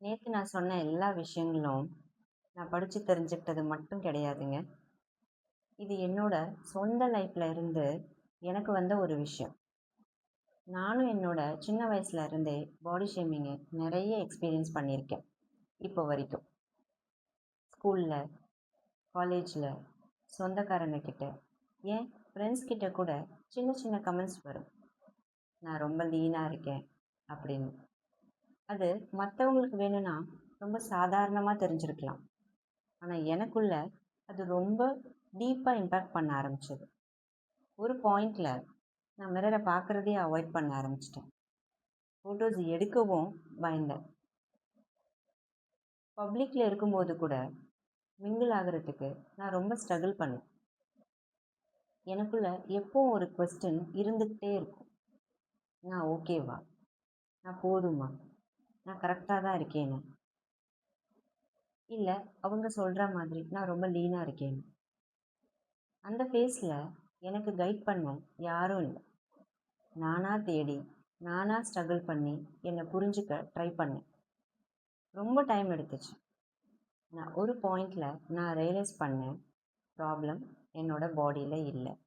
நேத்து நான் சொன்ன எல்லா விஷயங்களும் நான் படிச்சு தெரிஞ்சுக்கிட்டது மட்டும் கிடையாதுங்க. இது என்னோட சொந்த லைஃப்ல இருந்து எனக்கு வந்த ஒரு விஷயம். நானும் என்னோட சின்ன வயசுல இருந்தே பாடி ஷேமிங்க நிறைய எக்ஸ்பீரியன்ஸ் பண்ணியிருக்கேன். இப்போ வரைக்கும். ஸ்கூல்ல, காலேஜ்ல, சொந்தக்காரங்க கிட்ட, ஏன் ஃப்ரெண்ட்ஸ் கிட்ட கூட சின்ன சின்ன கமெண்ட்ஸ் வரும். நான் ரொம்ப லீனா இருக்கேன் அப்படின்னு. அது மற்றவங்களுக்கு வேணும்னா ரொம்ப சாதாரணமா தெரிஞ்சிருக்கலாம். ஆனா எனக்குள்ள அது ரொம்ப டீப்பா இம்பாக்ட் பண்ண ஆரம்பிச்சது. ஒரு பாயிண்ட்ல நான் மிரரை பார்க்கறதையே அவாய்ட் பண்ண ஆரம்பிச்சிட்டேன். ஃபோட்டோஸ் எடுக்கவும் பயந்தேன். பப்ளிக்ல இருக்கும்போது கூட மிங்கிள் ஆகுறதுக்கு நான் ரொம்ப ஸ்ட்ரகிள் பண்ணேன். எனக்குள்ள எப்பவும் ஒரு கொஸ்டின் இருந்துகிட்டே இருக்கும். நான் ஓகேவா? நான் போதுமா? நான் கரெக்டாக தான் இருக்கேனா? இல்லை அவங்க சொல்கிற மாதிரி நான் ரொம்ப லீனாக இருக்கேன். அந்த ஃபேஸில் எனக்கு கைட் பண்ண யாரும் இல்லை. நானா தேடி, நானா ஸ்ட்ரகிள் பண்ணி என்னை புரிஞ்சுக்க ட்ரை பண்ணேன். ரொம்ப டைம் எடுத்துச்சு. நான் ஒரு பாயிண்டில் நான் ரியலைஸ் பண்ணேன், ப்ராப்ளம் என்னோட பாடியில் இல்லை.